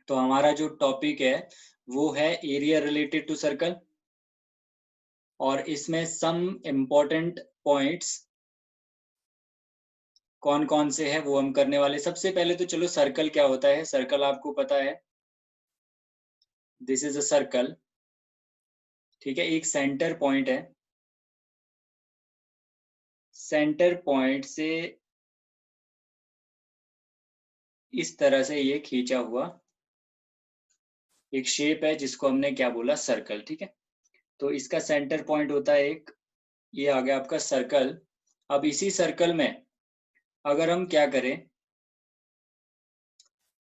तो हमारा जो टॉपिक है वो है एरिया रिलेटेड टू सर्कल, और इसमें सम इम्पोर्टेंट पॉइंट्स कौन कौन से हैं वो हम करने वाले। सबसे पहले तो चलो सर्कल क्या होता है। सर्कल आपको पता है, दिस इज अ सर्कल, ठीक है। एक सेंटर पॉइंट है, सेंटर पॉइंट से इस तरह से ये खींचा हुआ एक शेप है जिसको हमने क्या बोला, सर्कल, ठीक है। तो इसका सेंटर पॉइंट होता है एक, ये आ गया आपका सर्कल। अब इसी सर्कल में अगर हम क्या करें,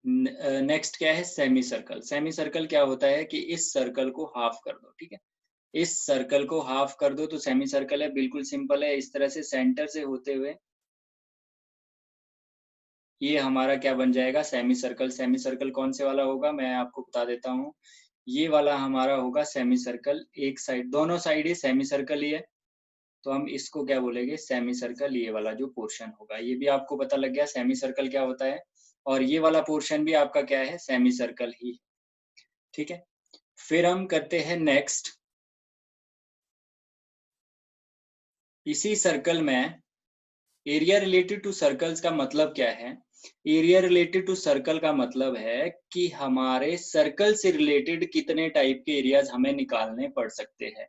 नेक्स्ट क्या है, सेमी सर्कल। सेमी सर्कल क्या होता है कि इस सर्कल को हाफ कर दो, ठीक है। इस सर्कल को हाफ कर दो तो सेमी सर्कल है, बिल्कुल सिंपल है। इस तरह से सेंटर से होते हुए ये हमारा क्या बन जाएगा, सेमी सर्कल। सेमी सर्कल कौन से वाला होगा मैं आपको बता देता हूँ, ये वाला हमारा होगा सेमी सर्कल। एक साइड, दोनों साइड ही सेमी सर्कल ही है, तो हम इसको क्या बोलेंगे, सेमी सर्कल। ये वाला जो पोर्शन होगा, ये भी आपको पता लग गया सेमी सर्कल क्या होता है, और ये वाला पोर्शन भी आपका क्या है, सेमी सर्कल ही, ठीक है। फिर हम करते हैं नेक्स्ट, इसी सर्कल में एरिया रिलेटेड टू सर्कल्स का मतलब क्या है। एरिया रिलेटेड टू सर्कल का मतलब है कि हमारे सर्कल से रिलेटेड कितने टाइप के एरियाज हमें निकालने पड़ सकते हैं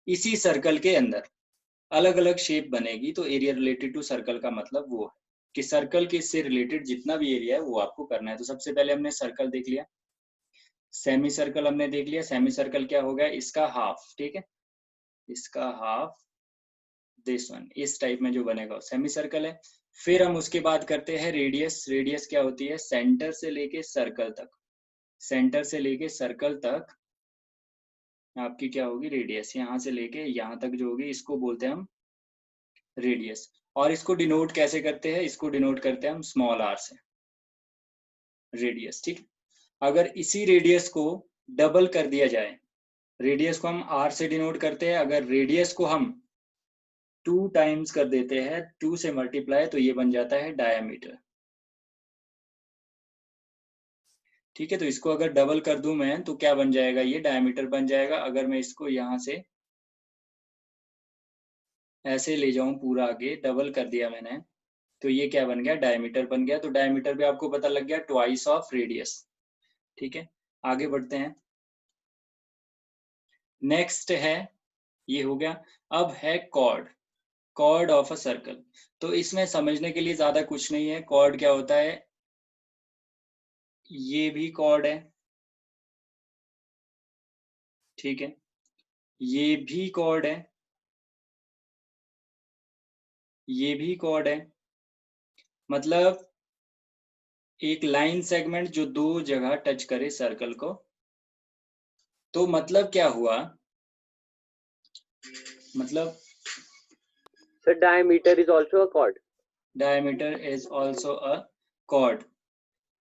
इसी सर्कल के अंदर। अलग अलग शेप बनेगी, तो एरिया रिलेटेड टू सर्कल का मतलब वो है कि सर्कल के से रिलेटेड जितना भी एरिया है वो आपको करना है। तो सबसे पहले हमने सर्कल देख लिया, सेमी सर्कल हमने देख लिया। सेमी सर्कल क्या हो गया, इसका हाफ, ठीक है, इसका हाफ, दिस वन, इस टाइप में जो बनेगा सेमी सर्कल है। फिर हम उसके बाद करते हैं रेडियस। रेडियस क्या होती है, सेंटर से लेके सर्कल तक, सेंटर से लेके सर्कल तक आपकी क्या होगी, रेडियस। यहाँ से लेके यहाँ तक जो होगी इसको बोलते हैं हम रेडियस। और इसको डिनोट कैसे करते हैं, इसको डिनोट करते हैं हम स्मॉल आर से, रेडियस, ठीक। अगर इसी रेडियस को डबल कर दिया जाए, रेडियस को हम आर से डिनोट करते हैं, अगर रेडियस को हम 2 टाइम्स कर देते हैं, 2 से मल्टीप्लाई, तो ये बन जाता है डायमीटर, ठीक है। तो इसको अगर डबल कर दूं मैं तो क्या बन जाएगा, ये डायमीटर बन जाएगा। अगर मैं इसको यहाँ से ऐसे ले जाऊं पूरा आगे, डबल कर दिया मैंने, तो ये क्या बन गया, डायमीटर बन गया। तो डायमीटर भी आपको पता लग गया, ट्वाइस ऑफ रेडियस, ठीक है। आगे बढ़ते हैं, नेक्स्ट है, ये हो गया। अब है chord, chord of a circle. तो इसमें समझने के लिए ज्यादा कुछ नहीं है। कॉर्ड क्या होता है, ये भी कॉर्ड है, ठीक है, ये भी कॉर्ड है, ये भी कॉर्ड है। मतलब एक लाइन सेगमेंट जो दो जगह टच करे सर्कल को, तो मतलब क्या हुआ, मतलब So diameter is also a chord. diameter is also a chord.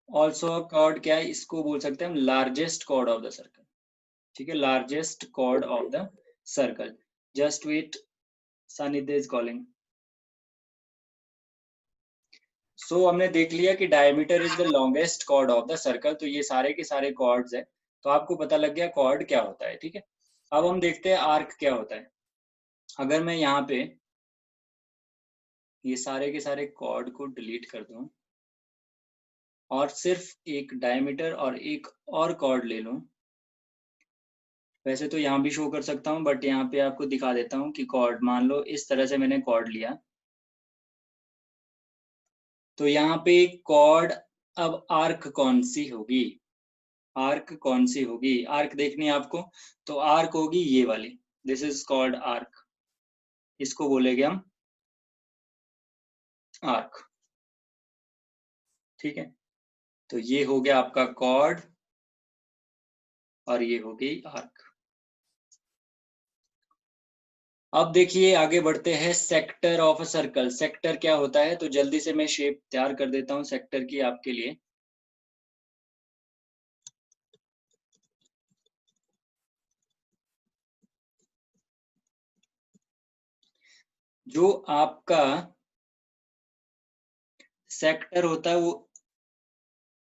Also a chord क्या है, इसको बोल सकते हैं हम largest chord of the circle, ठीक है, largest chord of the circle. Just wait, Sannidhya is calling. So हमने देख लिया कि diameter is the longest chord of the circle. तो ये सारे के सारे कॉर्ड्स है, तो आपको पता लग गया कॉर्ड क्या होता है, ठीक है। अब हम देखते हैं आर्क क्या होता है। अगर मैं यहाँ पे ये सारे के सारे कॉर्ड को डिलीट कर दूं और सिर्फ एक डायमीटर और एक और कॉर्ड ले लूं, वैसे तो यहाँ भी शो कर सकता हूँ बट यहाँ पे आपको दिखा देता हूँ कि कॉर्ड, मान लो इस तरह से मैंने कॉर्ड लिया, तो यहाँ पे कॉर्ड, अब आर्क कौन सी होगी, आर्क कौन सी होगी, आर्क देखनी है आपको, तो आर्क होगी ये वाली, दिस इज कॉल्ड आर्क, इसको बोलेंगे हम आर्क, ठीक है। तो ये हो गया आपका कॉर्ड और ये हो गई आर्क। अब देखिए आगे बढ़ते हैं, sector of a circle. Sector क्या होता है, तो जल्दी से मैं शेप तैयार कर देता हूं सेक्टर की आपके लिए। जो आपका सेक्टर होता है वो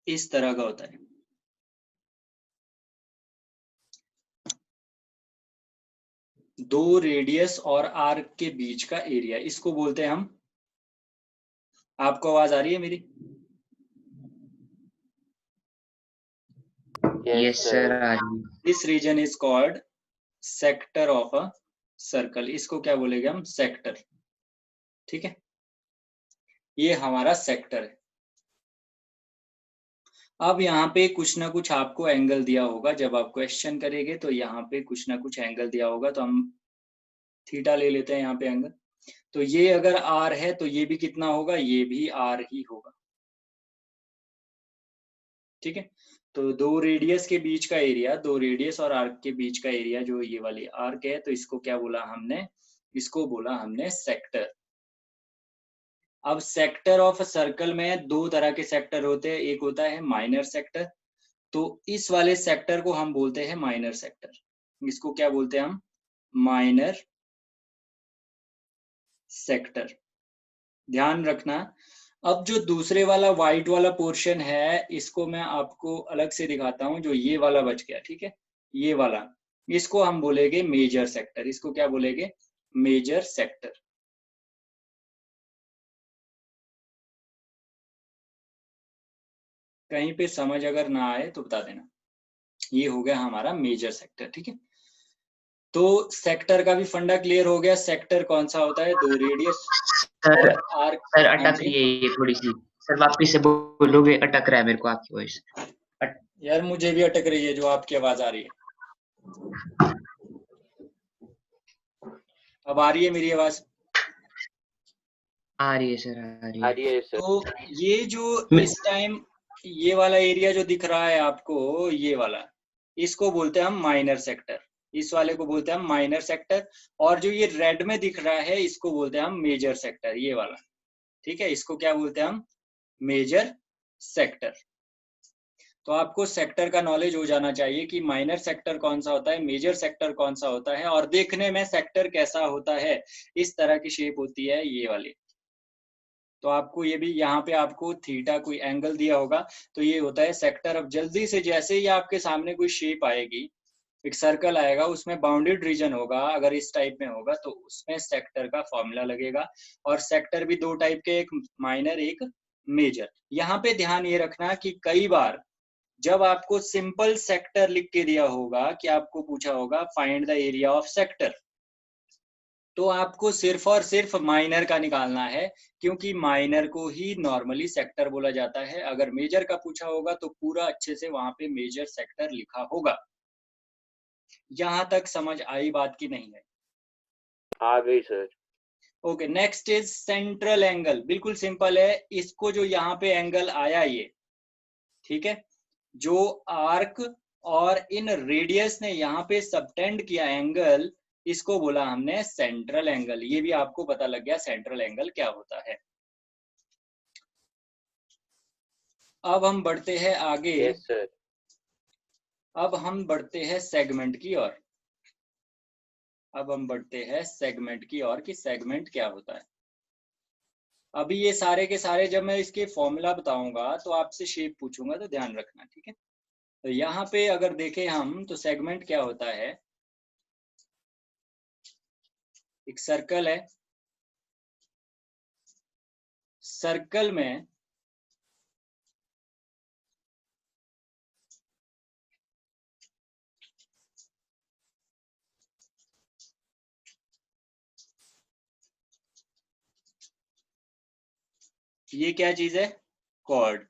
इस तरह का होता है, दो रेडियस और आर्क के बीच का एरिया, इसको बोलते हैं हम, आपको आवाज आ रही है मेरी? Yes, sir. This region is called sector of a circle, इसको क्या बोलेंगे हम? सेक्टर। ठीक है, ये हमारा सेक्टर है। अब यहाँ पे कुछ ना कुछ आपको एंगल दिया होगा, जब आप क्वेश्चन करेंगे तो यहाँ पे कुछ ना कुछ एंगल दिया होगा, तो हम थीटा ले लेते हैं यहाँ पे एंगल। तो ये अगर आर है तो ये भी कितना होगा? ये भी आर ही होगा। ठीक है, तो दो रेडियस के बीच का एरिया, दो रेडियस और आर्क के बीच का एरिया जो ये वाली आर्क है, तो इसको क्या बोला हमने? इसको बोला हमने सेक्टर। अब सेक्टर ऑफ सर्कल में दो तरह के सेक्टर होते हैं, एक होता है माइनर सेक्टर, तो इस वाले सेक्टर को हम बोलते हैं माइनर सेक्टर। इसको क्या बोलते हैं हम? Minor sector. ध्यान रखना, अब जो दूसरे वाला व्हाइट वाला पोर्शन है, इसको मैं आपको अलग से दिखाता हूं, जो ये वाला बच गया, ठीक है, ये वाला, इसको हम बोलेंगे मेजर सेक्टर। इसको क्या बोलेंगे? Major sector. कहीं पे समझ अगर ना आए तो बता देना। ये हो गया हमारा मेजर सेक्टर। ठीक है, तो सेक्टर का भी फंडा क्लियर हो गया। सेक्टर कौन सा होता है? दो रेडियस सर और आर्क। सर हाँ अटक जी, रही है ये थोड़ी सी, सर वापिस से बोलोगे, अटक रहा है मेरे को आपकी वॉइस। यार मुझे भी अटक रही है जो आपकी आवाज आ रही है। अब आ रही है मेरी आवाज? आ रही है सर, आ रही है। sir. तो ये जो इस टाइम ये वाला एरिया जो दिख रहा है आपको, ये वाला, इसको बोलते हैं हम माइनर सेक्टर। इस वाले को बोलते हैं हम माइनर सेक्टर, और जो ये रेड में दिख रहा है इसको बोलते हैं हम मेजर सेक्टर, ये वाला। ठीक है, इसको क्या बोलते हैं हम? Major sector. तो आपको सेक्टर का नॉलेज हो जाना चाहिए कि माइनर सेक्टर कौन सा होता है, मेजर सेक्टर कौन सा होता है, और देखने में सेक्टर कैसा होता है। इस तरह की शेप होती है ये वाली। तो आपको ये भी, यहाँ पे आपको थीटा कोई एंगल दिया होगा, तो ये होता है सेक्टर। अब जल्दी से, जैसे ही आपके सामने कोई शेप आएगी, एक सर्कल आएगा, उसमें बाउंडेड रीजन होगा, अगर इस टाइप में होगा तो उसमें सेक्टर का फॉर्मूला लगेगा। और सेक्टर भी दो टाइप के, एक माइनर एक मेजर। यहाँ पे ध्यान ये रखना कि कई बार जब आपको सिंपल सेक्टर लिख के दिया होगा, कि आपको पूछा होगा find the area of sector, तो आपको सिर्फ और सिर्फ माइनर का निकालना है, क्योंकि माइनर को ही नॉर्मली सेक्टर बोला जाता है। अगर मेजर का पूछा होगा तो पूरा अच्छे से वहां पे मेजर सेक्टर लिखा होगा। यहां तक समझ आई बात की नहीं है? आ गई sir. Okay, next is central angle. बिल्कुल सिंपल है, इसको जो यहाँ पे एंगल आया ये, ठीक है, जो आर्क और इन रेडियस ने यहाँ पे सबटेंड किया एंगल, इसको बोला हमने सेंट्रल एंगल। ये भी आपको पता लग गया सेंट्रल एंगल क्या होता है। अब हम बढ़ते हैं आगे। Yes, sir. अब हम बढ़ते हैं सेगमेंट की ओर। अब हम बढ़ते हैं सेगमेंट की ओर कि सेगमेंट क्या होता है। अभी ये सारे के सारे जब मैं इसके फॉर्मूला बताऊंगा तो आपसे शेप पूछूंगा, तो ध्यान रखना। ठीक है, तो यहाँ पे अगर देखें हम, तो सेगमेंट क्या होता है? एक सर्कल है, सर्कल में ये क्या चीज है? कॉर्ड।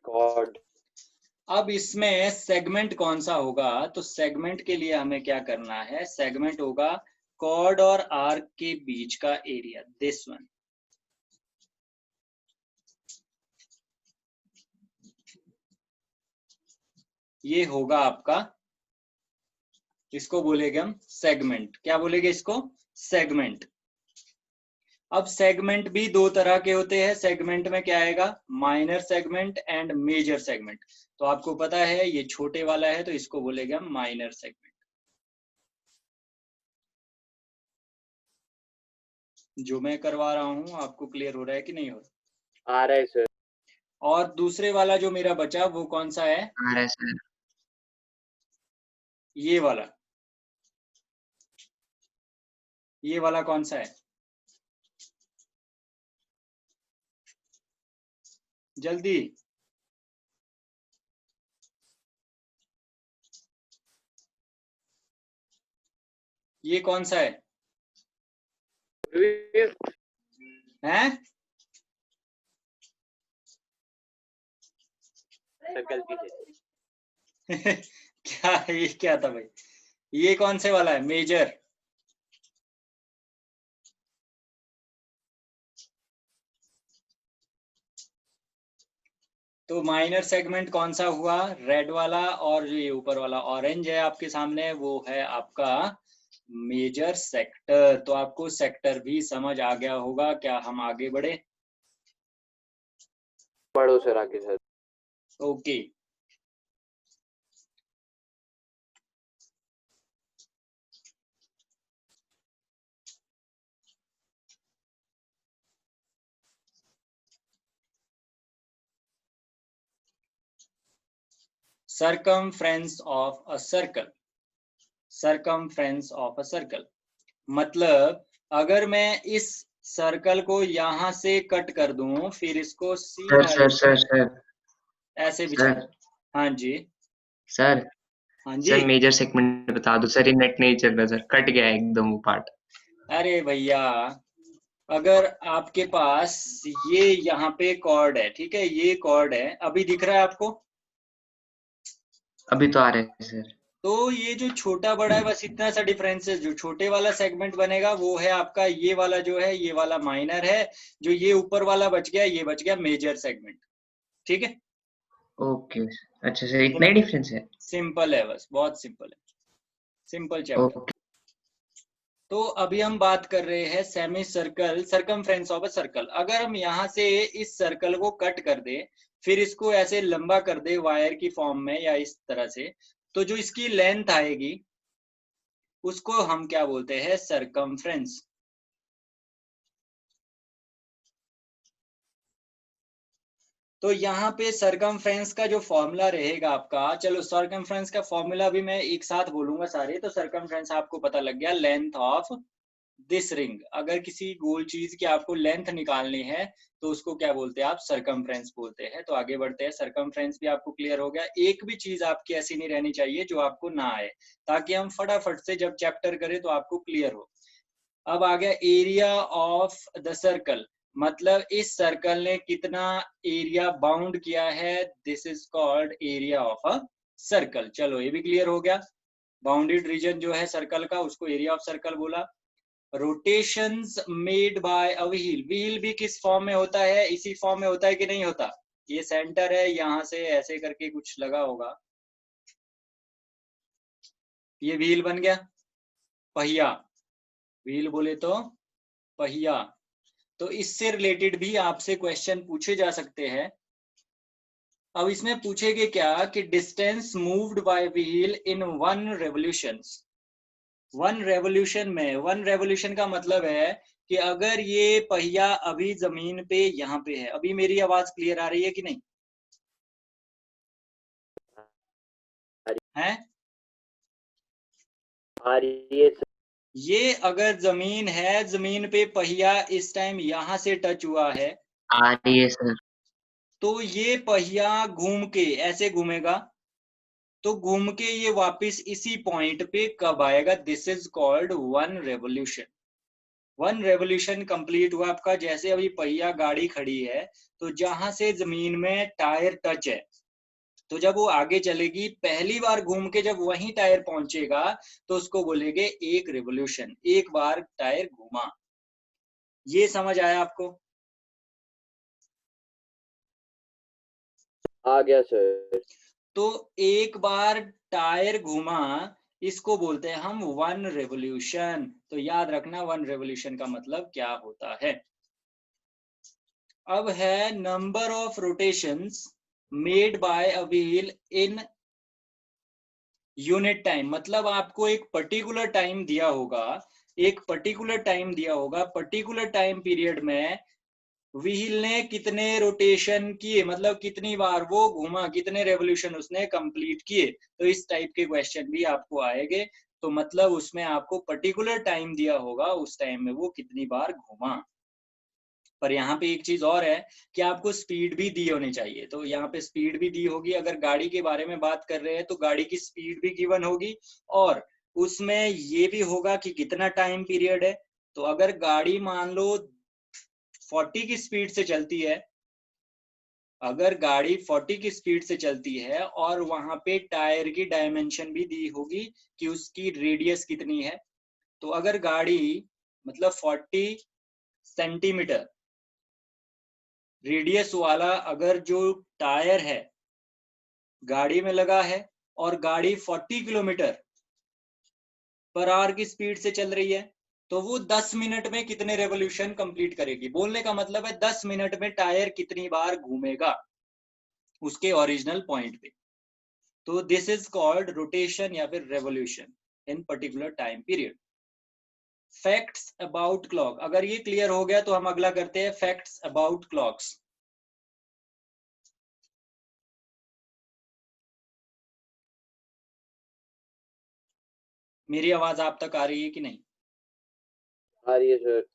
God. अब इसमें सेगमेंट कौन सा होगा? तो सेगमेंट के लिए हमें क्या करना है? सेगमेंट होगा कॉर्ड और आर्क के बीच का एरिया, दिस वन। ये होगा आपका, इसको बोलेंगे हम सेगमेंट। क्या बोलेंगे इसको? सेगमेंट। अब सेगमेंट भी दो तरह के होते हैं। सेगमेंट में क्या आएगा? Minor segment and major segment. तो आपको पता है ये छोटे वाला है, तो इसको बोलेंगे हम माइनर सेगमेंट। जो मैं करवा रहा हूं आपको क्लियर हो रहा है कि नहीं हो रहा? आ रहा है सर। और दूसरे वाला जो मेरा बचा वो कौन सा है? आ रहा है सर। ये वाला। ये वाला कौन सा है? जल्दी। ये कौन सा है? हैं? गलती से क्या ये क्या था भाई? ये कौन से वाला है? मेजर। तो माइनर सेगमेंट कौन सा हुआ? रेड वाला, और जो ये ऊपर वाला ऑरेंज है आपके सामने वो है आपका मेजर सेक्टर। तो आपको सेक्टर भी समझ आ गया होगा। क्या हम आगे बढ़े? पढ़ो सर आगे sir. Okay. circumference of a circle, circumference of a circle मतलब अगर मैं इस सर्कल को यहां से कट कर दूं, फिर इसको सर सीधा सर सर सर ऐसे बिछा सर दूं। हाँ जी। सर हाँ जी। सर मेजर सेगमेंट बता दो सर, ये नेट नहीं चल रहा सर, कट गया है एकदम वो पार्ट। अरे भैया, अगर आपके पास ये यहाँ पे कॉर्ड है, ठीक है, ये कॉर्ड है, अभी दिख रहा है आपको? अभी तो आ रहे हैं सर। तो ये जो छोटा बड़ा है बस इतना सा डिफरेंस है। जो छोटे वाला सेगमेंट बनेगा वो है आपका ये वाला, जो है ये वाला माइनर है। जो ये ऊपर वाला बच गया, ये बच गया मेजर सेगमेंट। ठीक है। ओके, अच्छा सर इतना ही डिफरेंस है। सिंपल है, बस बहुत सिंपल है, सिंपल चैप्टर। ओके। तो अभी हम बात कर रहे हैं semi circle, circumference of a circle. अगर हम यहाँ से इस सर्कल को कट कर दे, फिर इसको ऐसे लंबा कर दे वायर की फॉर्म में या इस तरह से, तो जो इसकी लेंथ आएगी उसको हम क्या बोलते हैं? सरकमफ्रेंस। तो यहाँ पे सरकमफ्रेंस का जो फॉर्मूला रहेगा आपका, चलो सरकमफ्रेंस का फॉर्मूला भी मैं एक साथ बोलूंगा सारे। तो सरकमफ्रेंस आपको पता लग गया, लेंथ ऑफ दिस रिंग। अगर किसी गोल चीज की आपको लेंथ निकालनी है तो उसको क्या बोलते हैं? आप सरकमफ्रेंस बोलते हैं। तो आगे बढ़ते हैं। सरकमफ्रेंस भी आपको क्लियर हो गया। एक भी चीज आपकी ऐसी नहीं रहनी चाहिए जो आपको ना आए, ताकि हम फटाफट से जब चैप्टर करें तो आपको क्लियर हो। अब आ गया एरिया ऑफ द सर्कल, मतलब इस सर्कल ने कितना एरिया बाउंड किया है। This is called area of a circle. चलो ये भी क्लियर हो गया। बाउंडेड रीजन जो है सर्कल का, उसको एरिया ऑफ सर्कल बोला। Rotations made by a wheel, wheel भी किस फॉर्म में होता है? इसी फॉर्म में होता है कि नहीं होता? ये सेंटर है, यहां से ऐसे करके कुछ लगा होगा, ये व्हील बन गया। पहिया, व्हील बोले तो पहिया। तो इससे रिलेटेड भी आपसे क्वेश्चन पूछे जा सकते हैं। अब इसमें पूछेगे क्या कि distance moved by wheel in one revolutions. One revolution में, वन रेवोल्यूशन का मतलब है कि अगर ये पहिया अभी जमीन पे यहाँ पे है, अभी मेरी आवाज क्लियर आ रही है कि नहीं है? आ रही है सर। ये अगर जमीन है, जमीन पे पहिया इस टाइम यहाँ से टच हुआ है, आ रही है सर। तो ये पहिया घूम के ऐसे घूमेगा, तो घूम के ये वापस इसी पॉइंट पे कब आएगा? This is called one revolution. One revolution complete हुआ आपका। जैसे अभी पहिया गाड़ी खड़ी है, तो जहां से जमीन में टायर टच है, तो जब वो आगे चलेगी, पहली बार घूम के जब वहीं टायर पहुंचेगा, तो उसको बोलेंगे एक रेवोल्यूशन, एक बार टायर घूमा। ये समझ आया आपको? आ गया सर। तो एक बार टायर घूमा, इसको बोलते हैं हम वन रेवोल्यूशन। तो याद रखना वन रेवोल्यूशन का मतलब क्या होता है। अब है number of rotations made by a wheel in unit time. मतलब आपको एक पर्टिकुलर टाइम दिया होगा, एक पर्टिकुलर टाइम दिया होगा, पर्टिकुलर टाइम पीरियड में व्हील ने कितने रोटेशन किए, मतलब कितनी बार वो घूमा, कितने रेवोल्यूशन उसने कंप्लीट किए। तो इस टाइप के क्वेश्चन भी आपको आएंगे। तो मतलब उसमें आपको पर्टिकुलर टाइम दिया होगा, उस टाइम में वो कितनी बार घूमा। पर यहाँ पे एक चीज और है कि आपको स्पीड भी दी होनी चाहिए, तो यहाँ पे स्पीड भी दी होगी। अगर गाड़ी के बारे में बात कर रहे हैं तो गाड़ी की स्पीड भी गिवन होगी, और उसमें ये भी होगा कि कितना टाइम पीरियड है। तो अगर गाड़ी मान लो 40 की स्पीड से चलती है, अगर गाड़ी 40 की स्पीड से चलती है और वहां पे टायर की डायमेंशन भी दी होगी कि उसकी रेडियस कितनी है, तो अगर गाड़ी मतलब 40 सेंटीमीटर रेडियस वाला अगर जो टायर है गाड़ी में लगा है और गाड़ी 40 किलोमीटर पर आवर की स्पीड से चल रही है, तो वो 10 मिनट में कितने रेवोल्यूशन कंप्लीट करेगी। बोलने का मतलब है 10 मिनट में टायर कितनी बार घूमेगा उसके ओरिजिनल पॉइंट पे। तो दिस इज कॉल्ड रोटेशन या फिर revolution in particular time period. Facts about clock, अगर ये क्लियर हो गया तो हम अगला करते हैं फैक्ट्स अबाउट क्लॉक्स। मेरी आवाज आप तक आ रही है कि नहीं? आ रही है सर।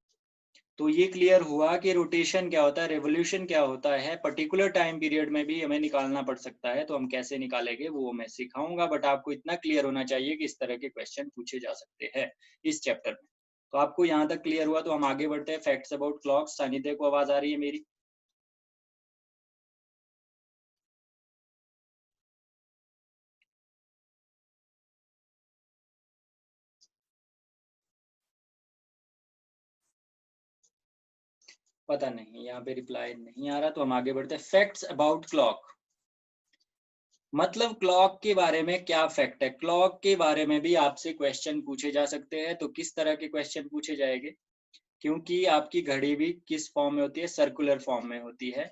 तो ये क्लियर हुआ कि रोटेशन क्या होता है, रेवोल्यूशन क्या होता है, पर्टिकुलर टाइम पीरियड में भी हमें निकालना पड़ सकता है। तो हम कैसे निकालेंगे वो मैं सिखाऊंगा, बट आपको इतना क्लियर होना चाहिए कि इस तरह के क्वेश्चन पूछे जा सकते हैं इस चैप्टर में। तो आपको यहाँ तक क्लियर हुआ तो हम आगे बढ़ते हैं। Facts about clocks. सानिध्य को आवाज आ रही है मेरी? पता नहीं, यहाँ पे रिप्लाई नहीं आ रहा, तो हम आगे बढ़ते हैं। फैक्ट्स अबाउट क्लॉक मतलब क्लॉक के बारे में क्या फैक्ट है। क्लॉक के बारे में भी आपसे क्वेश्चन पूछे जा सकते हैं। तो किस तरह के क्वेश्चन पूछे जाएंगे, क्योंकि आपकी घड़ी भी किस फॉर्म में होती है, सर्कुलर फॉर्म में होती है।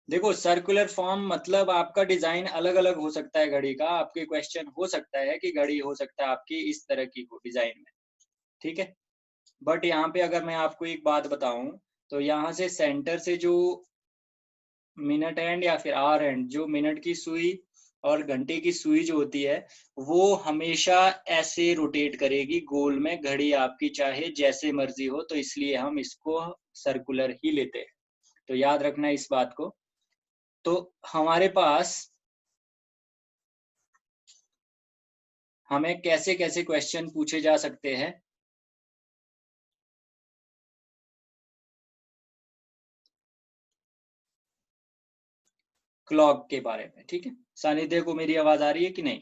देखो सर्कुलर फॉर्म मतलब आपका डिजाइन अलग अलग हो सकता है घड़ी का। आपके क्वेश्चन हो सकता है कि घड़ी हो सकता है आपकी इस तरह की हो डिजाइन में, ठीक है। बट यहाँ पे अगर मैं आपको एक बात बताऊं, तो यहाँ से सेंटर से जो मिनट एंड या फिर आवर एंड, जो मिनट की सुई और घंटे की सुई जो होती है, वो हमेशा ऐसे रोटेट करेगी गोल में घड़ी आपकी, चाहे जैसे मर्जी हो। तो इसलिए हम इसको सर्कुलर ही लेते हैं। तो याद रखना इस बात को। तो हमारे पास हमें कैसे कैसे क्वेश्चन पूछे जा सकते हैं। क्लॉक के बारे में, ठीक है। सानिध्य को मेरी आवाज आ रही है कि नहीं?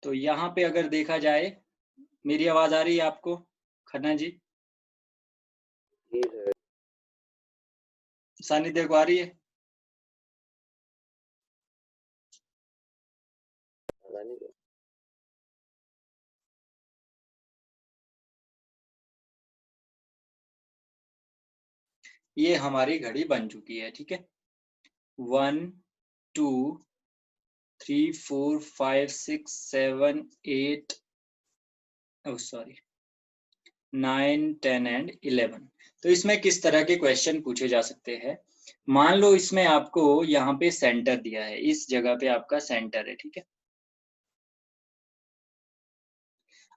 तो यहाँ पे अगर देखा जाए, मेरी आवाज आ रही है आपको खन्ना जी? जी सर। सानिध्य को आ रही है? पता नहीं सर। ये हमारी घड़ी बन चुकी है, ठीक है। 1 2 3 4 5 6 7 8 सॉरी 9 10 एंड 11। तो इसमें किस तरह के क्वेश्चन पूछे जा सकते हैं। मान लो इसमें आपको यहाँ पे सेंटर दिया है, इस जगह पे आपका सेंटर है, ठीक है।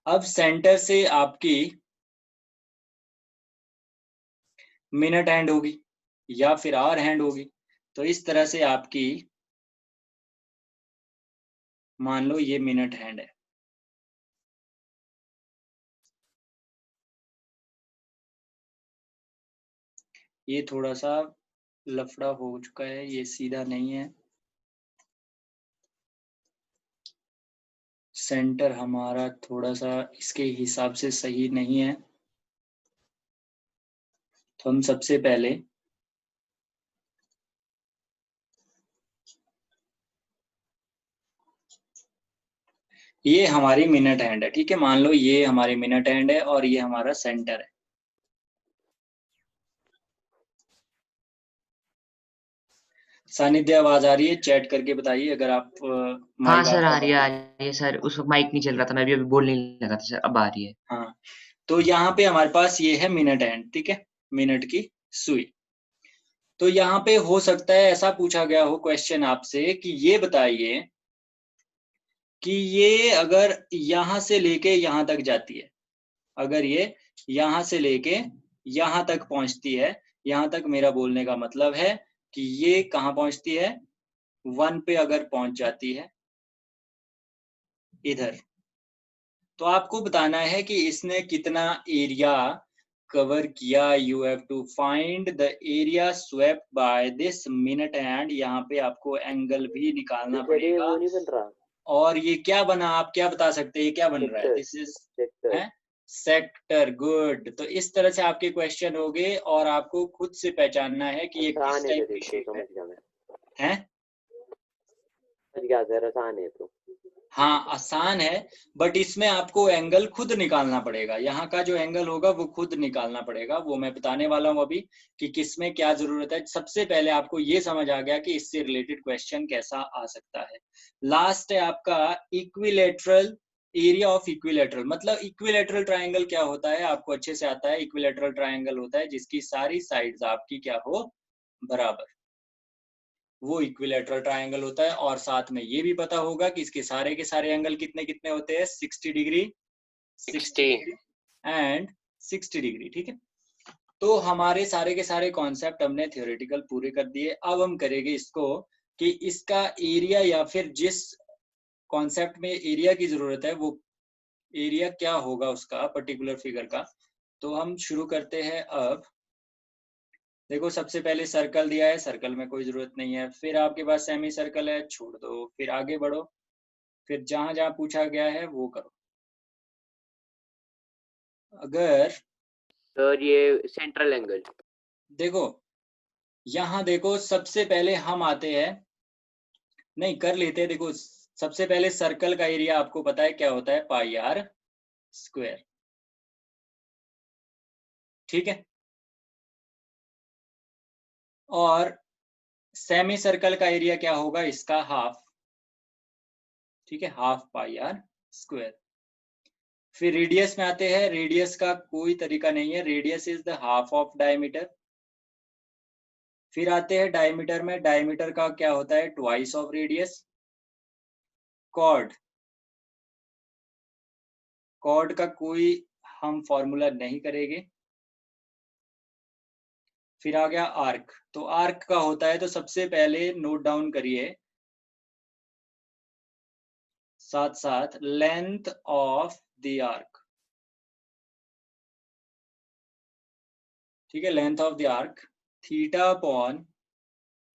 अब सेंटर से आपकी मिनट हैंड होगी या फिर आवर हैंड होगी। तो इस तरह से आपकी मान लो ये मिनट हैंड है। ये थोड़ा सा लफड़ा हो चुका है, ये सीधा नहीं है। सेंटर हमारा थोड़ा सा इसके हिसाब से सही नहीं है। तो हम सबसे पहले ये हमारी मिनट हैंड है, ठीक है। मान लो ये हमारी मिनट हैंड है और ये हमारा सेंटर है। सानिध्य आवाज आ रही है? चैट करके बताइए अगर आप हाँ माइक सर, आपका आ रही है, बंद आ है। रही है सर। उस वक्त माइक नहीं चल रहा था, मैं भी अभी बोलने लगा था सर, अब आ रही है। हाँ, तो यहाँ पे हमारे पास ये है मिनट हैंड, ठीक है, मिनट की सुई। तो यहाँ पे हो सकता है ऐसा पूछा गया हो क्वेश्चन आपसे कि ये बताइए कि ये अगर यहाँ से लेके यहाँ तक जाती है, अगर ये यहाँ से लेके यहाँ तक पहुँचती है, यहाँ तक मेरा बोलने का मतलब है कि ये कहाँ पहुँचती है, 1 पे अगर पहुँच जाती है, इधर, तो आपको बताना है कि इसने कितना एरिया कवर किया। You have to find the area swept by this minute and, यहाँ पे आपको एंगल भी निकालना तो ये पड़ेगा। वो नहीं बन रहा और ये क्या बना, आप क्या बता सकते हैं ये क्या बन रहा है? सेक्टर दिस इज सेक्टर है सेक्टर। गुड। तो इस तरह से आपके क्वेश्चन हो गए और आपको खुद से पहचानना है कि ये किस आसान है टाइप फिर, की तो शेप समझ गया मैं, है? समझ गया सर, आसान है तो। हाँ आसान है, बट इसमें आपको एंगल खुद निकालना पड़ेगा। यहाँ का जो एंगल होगा वो खुद निकालना पड़ेगा, वो मैं बताने वाला हूँ अभी कि किसमें क्या जरूरत है। सबसे पहले आपको ये समझ आ गया कि इससे रिलेटेड क्वेश्चन कैसा आ सकता है। लास्ट है आपका इक्विलेटरल एरिया ऑफ इक्विलेटरल। मतलब इक्विलेटरल ट्राइंगल क्या होता है आपको अच्छे से आता है। इक्विलेटरल ट्राइंगल होता है जिसकी सारी साइड्स आपकी क्या हो, बराबर, वो इक्विलेटरल ट्रायंगल होता है। और साथ में ये भी पता होगा कि इसके सारे के सारे एंगल कितने कितने होते हैं, 60 डिग्री, 60 डिग्री एंड 60 डिग्री। ठीक है, तो हमारे सारे के सारे कॉन्सेप्ट हमने थियोरेटिकल पूरे कर दिए। अब हम करेंगे इसको कि इसका एरिया या फिर जिस कॉन्सेप्ट में एरिया की जरूरत है वो एरिया क्या होगा उसका पर्टिकुलर फिगर का। तो हम शुरू करते हैं अब। देखो सबसे पहले सर्कल दिया है, सर्कल में कोई जरूरत नहीं है। फिर आपके पास सेमी सर्कल है, छोड़ दो। फिर आगे बढ़ो, फिर जहां जहां पूछा गया है वो करो। अगर सर ये सेंट्रल एंगल, देखो यहाँ देखो सबसे पहले हम आते हैं, नहीं कर लेते हैं। देखो सबसे पहले सर्कल का एरिया आपको पता है क्या होता है, पाई आर स्क्वायर। ठीक है, और सेमी सर्कल का एरिया क्या होगा, इसका हाफ। ठीक है, हाफ पाई आर स्क्वायर। फिर रेडियस में आते हैं, रेडियस का कोई तरीका नहीं है, radius is the half of diameter. फिर आते हैं डायमीटर में, डायमीटर का क्या होता है, twice of radius. Chord, chord का कोई हम फॉर्मूला नहीं करेंगे। फिर आ गया आर्क, तो आर्क का होता है, तो सबसे पहले नोट डाउन करिए साथ साथ, लेंथ ऑफ द आर्क। ठीक है, length of the arc theta upon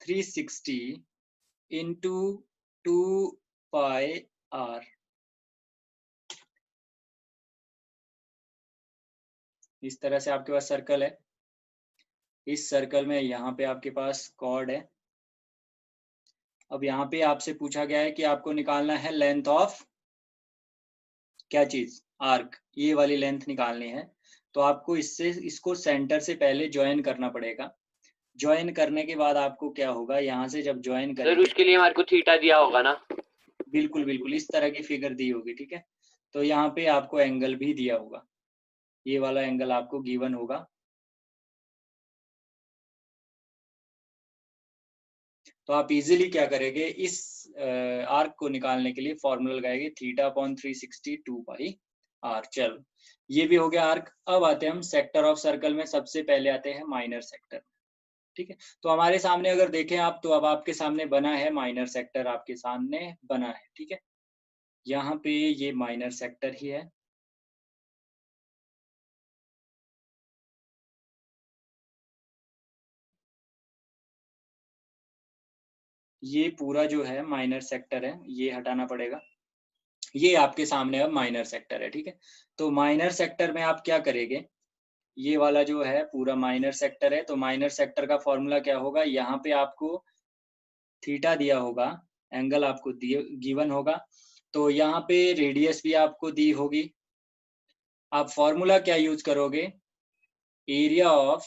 360 into 2 pi R. इस तरह से आपके पास सर्कल है। इस सर्कल में यहाँ पे आपके पास कॉर्ड है। अब यहाँ पे आपसे पूछा गया है कि आपको निकालना है लेंथ ऑफ क्या चीज, आर्क। ये वाली लेंथ निकालनी है, तो आपको इससे इसको सेंटर से पहले ज्वाइन करना पड़ेगा। ज्वाइन करने के बाद आपको क्या होगा, यहाँ से जब ज्वाइन सर करेंगे, उसके लिए हमारे को थीटा दिया होगा ना? बिल्कुल बिल्कुल इस तरह की फिगर दी होगी। ठीक है, तो यहाँ पे आपको एंगल भी दिया होगा, ये वाला एंगल आपको गिवन होगा। तो आप इजीली क्या करेंगे, इस आर्क को निकालने के लिए फॉर्मूला लगाएंगे, थीटा अपॉन 360 2 पाई आर। चलो ये भी हो गया आर्क। अब आते हैं हम सेक्टर ऑफ सर्कल में, सबसे पहले आते हैं माइनर सेक्टर। ठीक है, तो हमारे सामने अगर देखें आप, तो अब आपके सामने बना है माइनर सेक्टर, आपके सामने बना है। ठीक है, यहाँ पे ये माइनर सेक्टर ही है। ये पूरा जो है माइनर सेक्टर है, ये हटाना पड़ेगा। ये आपके सामने अब माइनर सेक्टर है। ठीक है, तो माइनर सेक्टर में आप क्या करेंगे, ये वाला जो है पूरा माइनर सेक्टर है, तो माइनर सेक्टर का फॉर्मूला क्या होगा, यहाँ पे आपको थीटा दिया होगा, एंगल आपको गिवन होगा, तो यहाँ पे रेडियस भी आपको दी होगी। आप फॉर्मूला क्या यूज करोगे, area of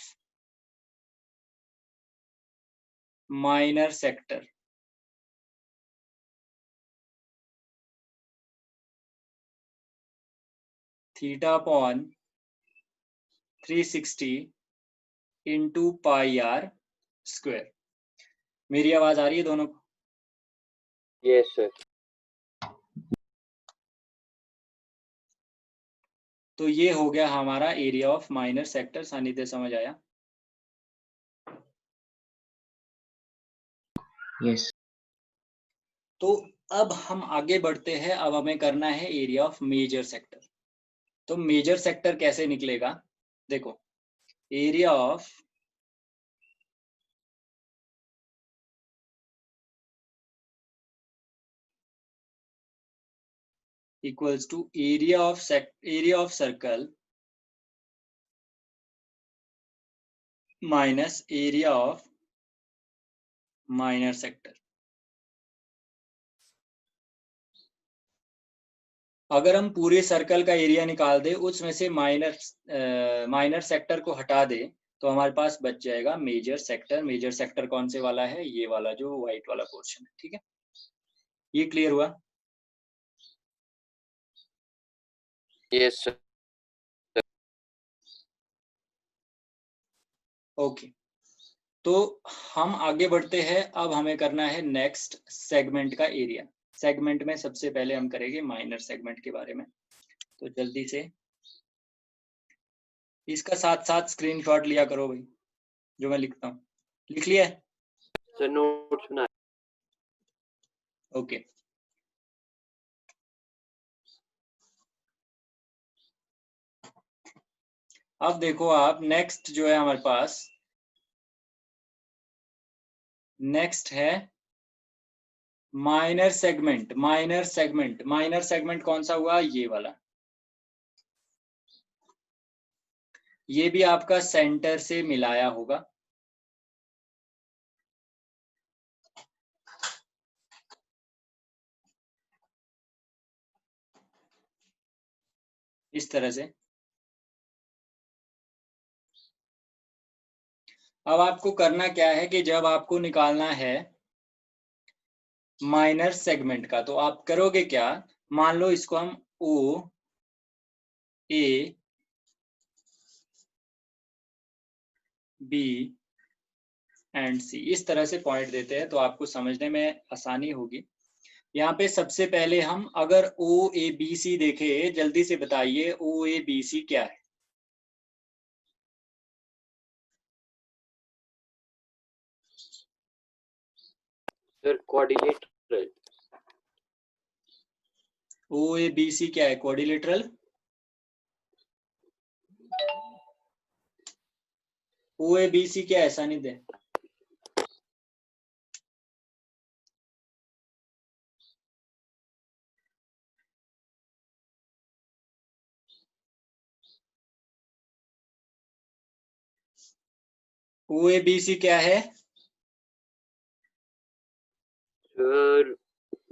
minor sector. Theta upon 360 into pi are. Square. मेरी आवाज आ रही है दोनों को? Yes, sir. तो ये हो गया हमारा एरिया ऑफ माइनर सेक्टर। सानिध्य समझ आया? Yes. तो अब हम आगे बढ़ते हैं। अब हमें करना है एरिया ऑफ मेजर सेक्टर। तो मेजर सेक्टर कैसे निकलेगा? देखो, area of equals to area of circle minus area of minor sector. अगर हम पूरे सर्कल का एरिया निकाल दे, उसमें से माइनर सेक्टर को हटा दे, तो हमारे पास बच जाएगा मेजर सेक्टर। मेजर सेक्टर कौन से वाला है? ये वाला जो व्हाइट वाला पोर्शन है। ठीक है, ये क्लियर हुआ? Yes, sir. ओके, तो हम आगे बढ़ते हैं। अब हमें करना है नेक्स्ट सेगमेंट का एरिया। सेगमेंट में सबसे पहले हम करेंगे माइनर सेगमेंट के बारे में। तो जल्दी से इसका साथ साथ स्क्रीनशॉट लिया करो भाई, जो मैं लिखता हूँ। लिख लिया है? Sir, notes बना. ओके, अब देखो आप, नेक्स्ट जो है हमारे पास, नेक्स्ट है माइनर सेगमेंट। माइनर सेगमेंट कौन सा हुआ? ये वाला। ये भी आपका सेंटर से मिलाया होगा। इस तरह से। अब आपको करना क्या है कि जब आपको निकालना है माइनर सेगमेंट का, तो आप करोगे क्या? मान लो इसको हम ओ ए बी एंड सी इस तरह से पॉइंट देते हैं, तो आपको समझने में आसानी होगी। यहाँ पे सबसे पहले हम अगर ओ ए बी सी देखे, जल्दी से बताइए ओ ए बी सी क्या है? Sir, quadrilateral. O A B C क्या है? Quadrilateral. O A B C क्या है सानिध्य? ओ ए बी सी क्या है? Sir,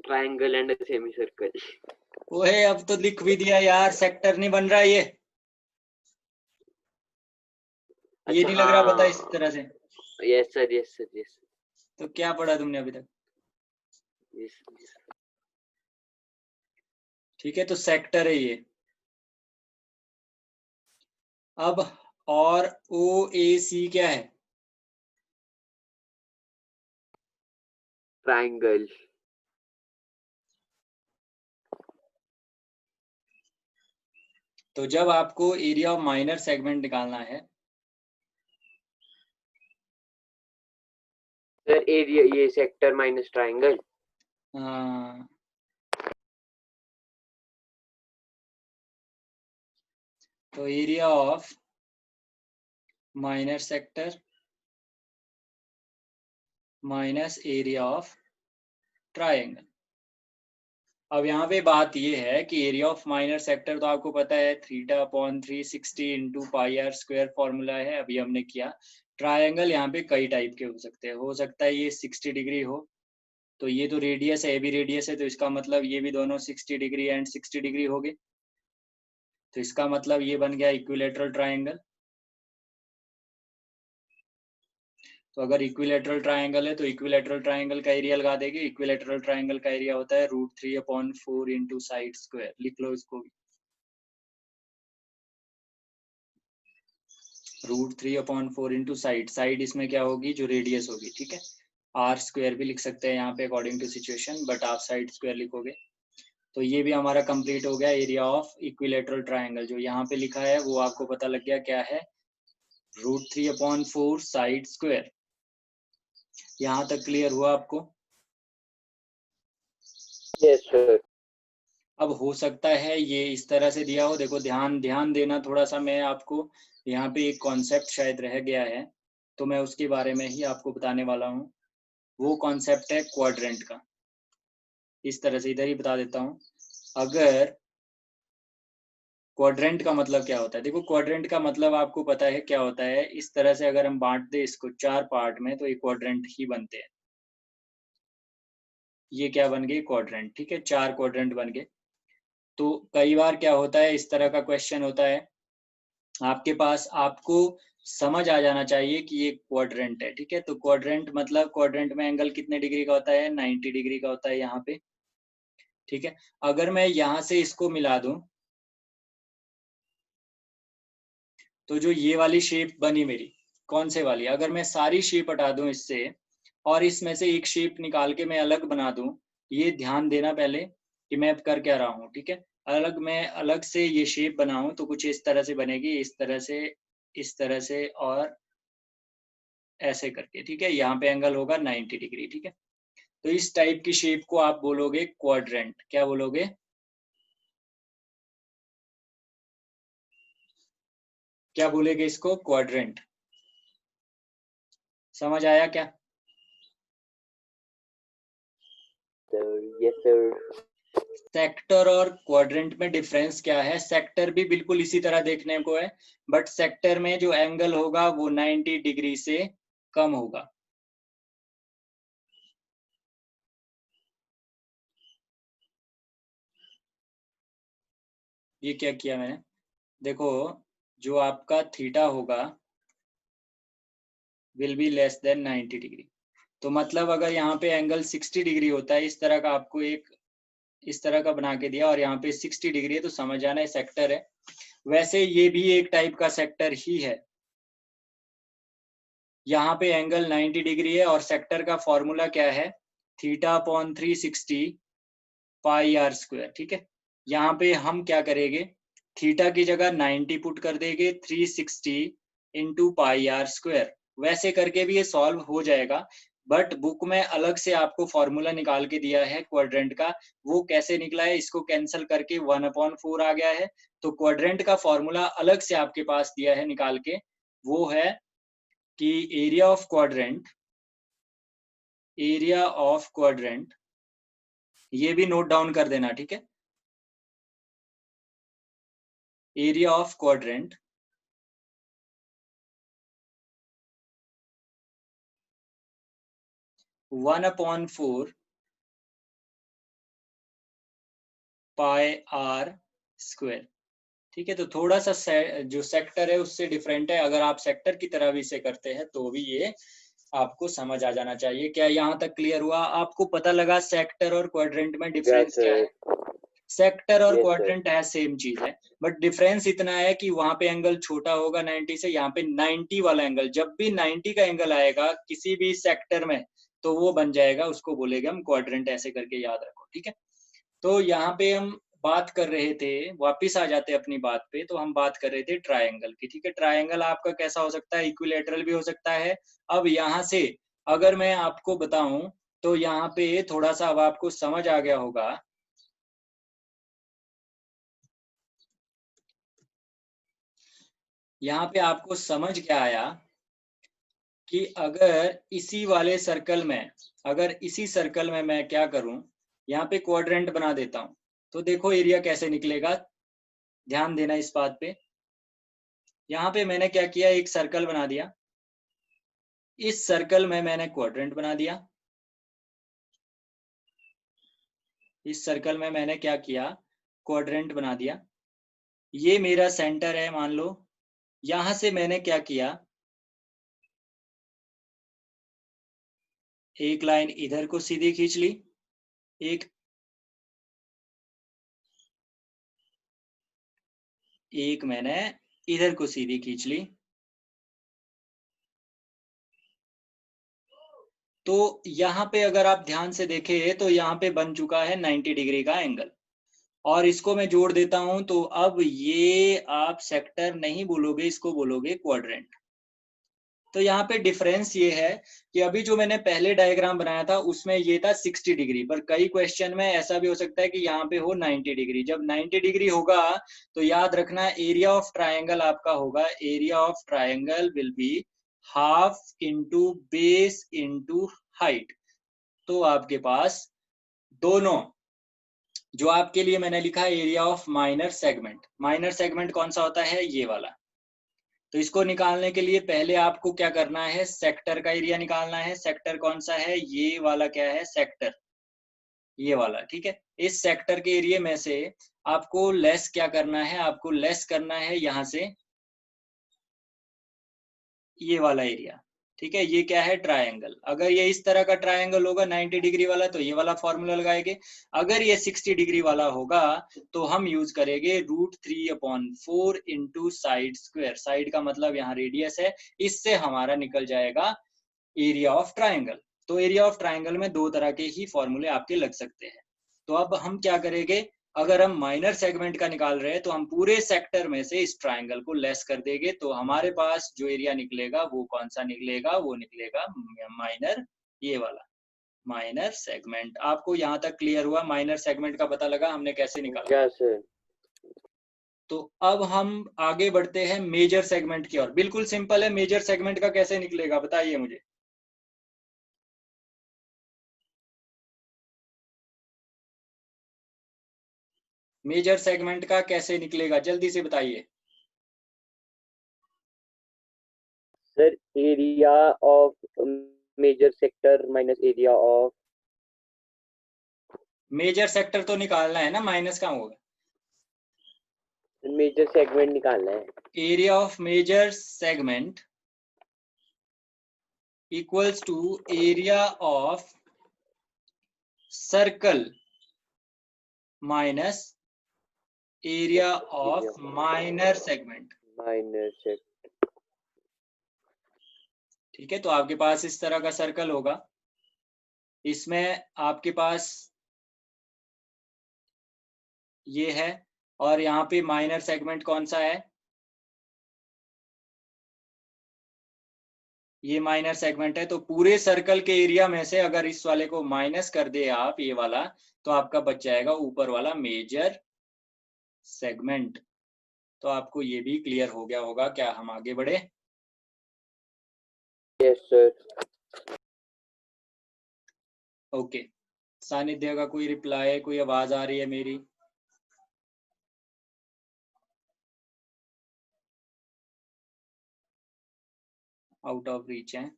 triangle and a semicircle. ओहे, अब तो लिख भी दिया यार, सेक्टर नहीं बन रहा ये अच्छा, नहीं लग रहा? बता इस हाँ. तरह से। Yes, sir. Yes, sir. Yes. तो क्या पढ़ा तुमने अभी तक? Yes. Yes. ठीक है, तो सेक्टर है ये। अब और ओ ए सी क्या है? Triangle. तो जब आपको एरिया ऑफ माइनर सेगमेंट निकालना है, Sir, area ये sector minus triangle. हाँ, तो area of minor sector minus area of triangle. अब यहाँ पे बात ये है कि एरिया ऑफ माइनर सेक्टर तो आपको पता है θ/360 into pi are square formula है, अभी हमने किया। ट्राइंगल यहाँ पे कई टाइप के हो सकते हैं। हो सकता है ये 60 डिग्री हो, तो ये तो रेडियस है, ए बी रेडियस है, तो इसका मतलब ये भी दोनों 60 डिग्री एंड 60 डिग्री हो गए। तो इसका मतलब ये बन गया इक्विलेटरल ट्राइंगल। तो अगर इक्विलेटरल ट्राइंगल है तो इक्विलेटरल ट्राइंगल का एरिया लगा देंगे। इक्विलेटरल ट्राइंगल का एरिया होता है √3/4 इंटू साइड स्क्वायर। लिख लो इसको भी। √3/4 इंटू साइड, साइड इसमें क्या होगी, जो रेडियस होगी, ठीक है। आर स्क्वायर भी लिख सकते हैं यहाँ पे अकॉर्डिंग टू सिचुएशन, बट आप साइड स्क्वायर लिखोगे। तो ये भी हमारा कंप्लीट हो गया एरिया ऑफ इक्विलेटरल ट्राइंगल। जो यहाँ पे लिखा है वो आपको पता लग गया क्या है, √3/4 साइड स्क्वायर। यहाँ तक क्लियर हुआ आपको? Yes, sir. अब हो सकता है ये इस तरह से दिया हो, देखो ध्यान देना थोड़ा सा, मैं आपको यहाँ पे एक कॉन्सेप्ट शायद रह गया है, तो मैं उसके बारे में ही आपको बताने वाला हूँ। वो कॉन्सेप्ट है क्वाड्रेंट का। इस तरह से इधर ही बता देता हूँ। अगर क्वाड्रेंट का मतलब क्या होता है, देखो क्वाड्रेंट का मतलब आपको पता है क्या होता है। इस तरह से अगर हम बांट दे इसको 4 पार्ट में, तो ये क्वाड्रेंट ही बनते हैं। ये क्या बन गए, क्वाड्रेंट, ठीक है। 4 क्वाड्रेंट बन गए। तो कई बार क्या होता है, इस तरह का क्वेश्चन होता है आपके पास, आपको समझ आ जाना चाहिए कि ये क्वाड्रेंट है, ठीक है। तो क्वाड्रेंट मतलब, क्वाड्रेंट में एंगल कितने डिग्री का होता है, 90 डिग्री का होता है यहाँ पे, ठीक है। अगर मैं यहाँ से इसको मिला दूं, तो जो ये वाली शेप बनी मेरी, कौन से वाली, अगर मैं सारी शेप हटा दूं इससे और इसमें से एक शेप निकाल के मैं अलग बना दूं, ये ध्यान देना पहले कि मैं कर क्या रहा हूँ, ठीक है। मैं अलग से ये शेप बनाऊं तो कुछ इस तरह से बनेगी, इस तरह से और ऐसे करके, ठीक है। यहाँ पे एंगल होगा 90 डिग्री, ठीक है। तो इस टाइप की शेप को आप बोलोगे क्वाड्रेंट। क्या बोलोगे, क्या बोलेगे इसको, क्वाड्रेंट। समझ आया क्या? Sir. Yes, sir. सेक्टर और क्वाड्रेंट में डिफरेंस क्या है, सेक्टर भी बिल्कुल इसी तरह देखने को है, बट सेक्टर में जो एंगल होगा वो 90 डिग्री से कम होगा। ये क्या किया मैंने, देखो जो आपका थीटा होगा will be less than 90 degree. तो मतलब अगर यहाँ पे एंगल 60 डिग्री होता है, इस तरह का आपको एक इस तरह का बना के दिया और यहाँ पे 60 डिग्री है, तो समझ जाना है सेक्टर है। वैसे ये भी एक टाइप का सेक्टर ही है। यहाँ पे एंगल 90 डिग्री है और सेक्टर का फॉर्मूला क्या है, θ/360 पाई आर स्क्वायर, ठीक है। यहाँ पे हम क्या करेंगे, थीटा की जगह 90 पुट कर देंगे, 360 इंटू पाई आर स्क्वायर। वैसे करके भी ये सॉल्व हो जाएगा, बट बुक में अलग से आपको फॉर्मूला निकाल के दिया है क्वाड्रेंट का। वो कैसे निकला है, इसको कैंसिल करके 1/4 आ गया है। तो क्वाड्रेंट का फॉर्मूला अलग से आपके पास दिया है निकाल के, वो है कि एरिया ऑफ क्वाड्रेंट, ये भी नोट डाउन कर देना, ठीक है। Area of quadrant one upon 4 pi are square, ठीक है। तो थोड़ा सा जो सेक्टर है उससे डिफरेंट है। अगर आप सेक्टर की तरह भी इसे करते हैं तो भी ये आपको समझ आ जाना चाहिए। क्या यहाँ तक क्लियर हुआ? आपको पता लगा सेक्टर और क्वाड्रेंट में Yes, डिफरेंस क्या sir. है? सेक्टर और Yes, sir. क्वाड्रेंट है सेम चीज है, बट डिफरेंस इतना है कि वहां पे एंगल छोटा होगा 90 से, यहाँ पे 90 वाला एंगल, जब भी 90 का एंगल आएगा किसी भी सेक्टर में, तो वो बन जाएगा, उसको बोलेंगे हम क्वाड्रेंट। ऐसे करके याद रखो, ठीक है। तो यहाँ पे हम बात कर रहे थे, वापिस आ जाते अपनी बात पे, तो हम बात कर रहे थे ट्रायंगल की, ठीक है। ट्रायंगल आपका कैसा हो सकता है, इक्विलेटरल भी हो सकता है। अब यहाँ से अगर मैं आपको बताऊं, तो यहाँ पे थोड़ा सा अब आपको समझ आ गया होगा। यहाँ पे आपको समझ क्या आया कि अगर इसी वाले सर्कल में, अगर इसी सर्कल में मैं क्या करूं, यहाँ पे क्वाड्रेंट बना देता हूं, तो देखो एरिया कैसे निकलेगा। ध्यान देना इस बात पे। यहाँ पे मैंने क्या किया, एक सर्कल बना दिया, इस सर्कल में मैंने क्वाड्रेंट बना दिया। इस सर्कल में मैंने क्या किया, क्वाड्रेंट बना दिया। ये मेरा सेंटर है मान लो। यहां से मैंने क्या किया, एक लाइन इधर को सीधी खींच ली, एक एक मैंने इधर को सीधी खींच ली, तो यहाँ पे अगर आप ध्यान से देखें तो यहाँ पे बन चुका है 90 डिग्री का एंगल, और इसको मैं जोड़ देता हूं तो अब ये आप सेक्टर नहीं बोलोगे, इसको बोलोगे क्वाड्रेंट। तो यहाँ पे डिफरेंस ये है कि अभी जो मैंने पहले डायग्राम बनाया था उसमें ये था 60 डिग्री, पर कई क्वेश्चन में ऐसा भी हो सकता है कि यहाँ पे हो 90 डिग्री। जब 90 डिग्री होगा तो याद रखना एरिया ऑफ ट्रायंगल आपका होगा, area of triangle will be half into base into height. तो आपके पास दोनों, जो आपके लिए मैंने लिखा area of minor segment, minor segment कौन सा होता है, ये वाला। तो इसको निकालने के लिए पहले आपको क्या करना है, सेक्टर का एरिया निकालना है। सेक्टर कौन सा है, ये वाला क्या है, सेक्टर, ये वाला, ठीक है। इस सेक्टर के एरिया में से आपको लेस क्या करना है, आपको लेस करना है यहाँ से ये वाला एरिया, ठीक है। ये क्या है, ट्रायंगल। अगर ये इस तरह का ट्रायंगल होगा 90 डिग्री वाला तो ये वाला फॉर्मूला लगाएंगे। अगर ये 60 डिग्री वाला होगा तो हम यूज करेंगे √3/4 इंटू साइड स्क्वायर। साइड का मतलब यहाँ रेडियस है, इससे हमारा निकल जाएगा एरिया ऑफ ट्रायंगल। तो एरिया ऑफ ट्रायंगल में दो तरह के ही फॉर्मूले आपके लग सकते हैं। तो अब हम क्या करेंगे, अगर हम माइनर सेगमेंट का निकाल रहे हैं तो हम पूरे सेक्टर में से इस ट्रायंगल को लेस कर देंगे, तो हमारे पास जो एरिया निकलेगा वो कौन सा निकलेगा, वो निकलेगा माइनर, ये वाला माइनर सेगमेंट। आपको यहाँ तक क्लियर हुआ, माइनर सेगमेंट का पता लगा हमने कैसे निकाला। Yes, sir. तो अब हम आगे बढ़ते हैं मेजर सेगमेंट की ओर। बिल्कुल सिंपल है, मेजर सेगमेंट का कैसे निकलेगा बताइए मुझे। मेजर सेगमेंट का कैसे निकलेगा, जल्दी से बताइए। Sir, area of major sector minus area of major sector तो निकालना है ना, माइनस कहाँ होगा, major segment निकालना है। Area of major segment equals to area of circle minus area of minor segment. Minor segment. ठीक है, तो आपके पास इस तरह का सर्कल होगा, इसमें आपके पास ये है, और यहाँ पे माइनर सेगमेंट कौन सा है, ये माइनर सेगमेंट है। तो पूरे सर्कल के एरिया में से अगर इस वाले को माइनस कर दे आप, ये वाला, तो आपका बच जाएगा ऊपर वाला मेजर सेगमेंट। तो आपको ये भी क्लियर हो गया होगा। क्या हम आगे बढ़े? Yes, sir. ओके, सानिध्य का कोई रिप्लाई, कोई आवाज आ रही है मेरी? आउट ऑफ रीच है।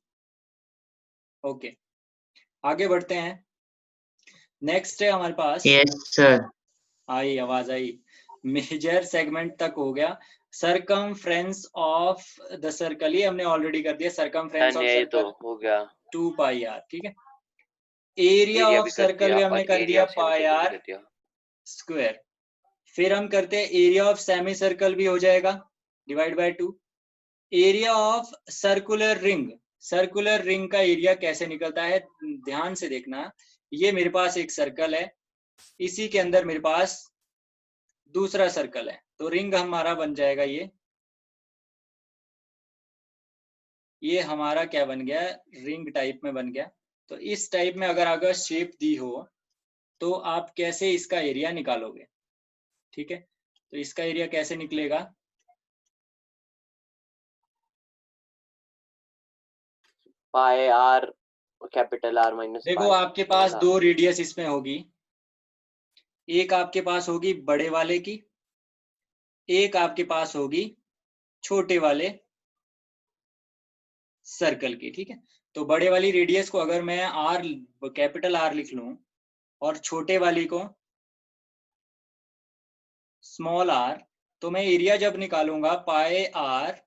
ओके, आगे बढ़ते हैं। नेक्स्ट है हमारे पास, Yes, sir. आई आवाज आई। मेजर सेगमेंट तक हो गया। सरकमफ्रेंस ऑफ द सर्कल, ये हमने ऑलरेडी कर दिया। सरकमफ्रेंस ऑफ ये तो सर्कल हो गया। 2πr, ठीक है। एरिया ऑफ भी कर सर्कल दिया भी हमने और कर area दिया of semicircle भी πr कर दिया। स्क्वायर। फिर हम करते हैं एरिया ऑफ सेमी सर्कल भी हो जाएगा divide by 2। Area of circular ring, circular ring का एरिया कैसे निकलता है, ध्यान से देखना। ये मेरे पास एक सर्कल है, इसी के अंदर मेरे पास दूसरा सर्कल है, तो रिंग हमारा बन जाएगा ये हमारा क्या बन गया, रिंग टाइप में बन गया। तो इस टाइप में अगर शेप दी हो तो आप कैसे इसका एरिया निकालोगे, ठीक है। तो इसका एरिया कैसे निकलेगा, पाई आर कैपिटल आर माइनस देखो आपके पास दो रेडियस इसमें होगी, एक आपके पास होगी बड़े वाले की, एक आपके पास होगी छोटे वाले सर्कल की, ठीक है। तो बड़े वाली रेडियस को अगर मैं आर, कैपिटल आर लिख लूं, और छोटे वाली को स्मॉल आर, तो मैं एरिया जब निकालूंगा पाई आर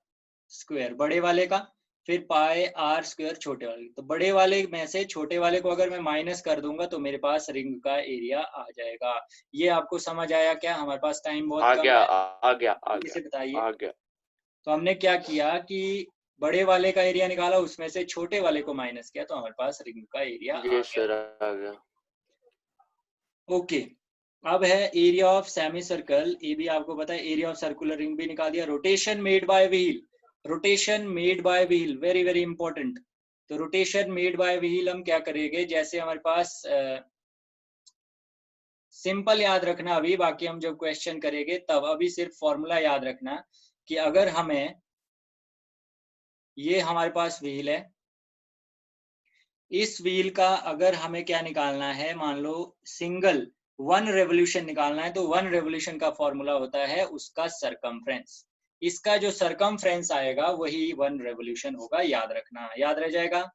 स्क्वायर बड़े वाले का, फिर पाई आर स्क्वायर छोटे वाले। तो बड़े वाले में से छोटे वाले को अगर मैं माइनस कर दूंगा तो मेरे पास रिंग का एरिया आ जाएगा। ये आपको समझ आया क्या? हमारे पास टाइम बहुत कम है, आ गया इसे बताइए। आ गया। तो हमने क्या किया कि बड़े वाले का एरिया निकाला, उसमें से छोटे वाले को माइनस किया, तो हमारे पास रिंग का एरिया आ गया। यस सर, आ गया। ओके, अब है एरिया ऑफ सेमी सर्कल। ये भी आपको पता है, एरिया ऑफ सर्कुलर रिंग भी निकाल दिया। Rotation made by wheel, rotation made by wheel very very important. तो रोटेशन मेड बाय व्हील हम क्या करेंगे, जैसे हमारे पास सिंपल याद रखना अभी, बाकी हम जब क्वेश्चन करेंगे तब, अभी सिर्फ फॉर्मूला याद रखना कि अगर हमें, ये हमारे पास व्हील है, इस व्हील का अगर हमें क्या निकालना है, मान लो सिंगल 1 रेवोल्यूशन निकालना है, तो 1 रेवोल्यूशन का फॉर्मूला होता है उसका सरकमफ्रेंस। इसका जो सरकमफ्रेंस आएगा वही 1 रेवोल्यूशन होगा, याद रखना, याद रह जाएगा।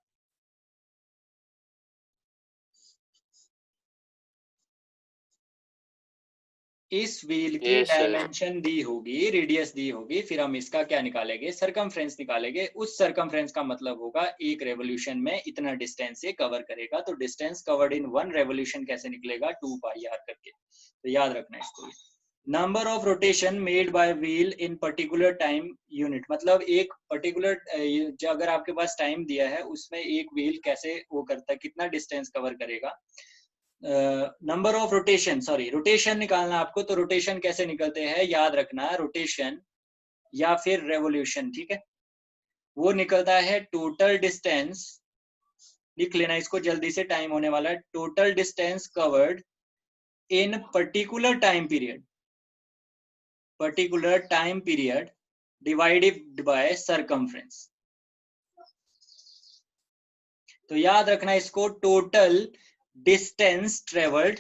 इस व्हील की Yes, sir. डायमेंशन दी होगी, रेडियस दी होगी, फिर हम इसका क्या निकालेंगे, सरकमफ्रेंस निकालेंगे। उस सरकमफ्रेंस का मतलब होगा एक रेवोल्यूशन में इतना डिस्टेंस से कवर करेगा, तो डिस्टेंस कवर्ड इन 1 रेवोल्यूशन कैसे निकलेगा, 2 पाई आर करके। तो याद रखना इसको। Number of rotation made by wheel in particular time unit, मतलब एक पर्टिकुलर, अगर आपके पास टाइम दिया है उसमें एक व्हील कैसे वो करता है, कितना डिस्टेंस कवर करेगा। Number of rotation, sorry rotation निकालना आपको, तो रोटेशन कैसे निकलते हैं याद रखना, रोटेशन या फिर रेवोल्यूशन, ठीक है, वो निकलता है टोटल डिस्टेंस, लिख लेना इसको जल्दी से, टाइम होने वाला है। Total distance covered in particular time period, particular time period divided by circumference. तो याद रखना इसको, total distance travelled,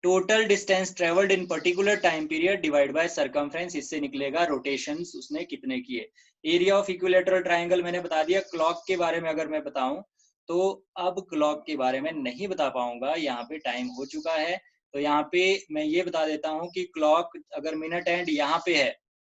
total distance travelled in particular time period divide by circumference, इससे निकलेगा रोटेशंस उसने कितने किए। एरिया ऑफ इक्विलेटरल ट्रायंगल मैंने बता दिया। क्लॉक के बारे में अगर मैं बताऊं, तो अब क्लॉक के बारे में नहीं बता पाऊंगा, यहाँ पे टाइम हो चुका है। तो यहाँ पे मैं ये बता देता हूँ कि क्लॉक अगर मिनट एंड यहाँ पे है,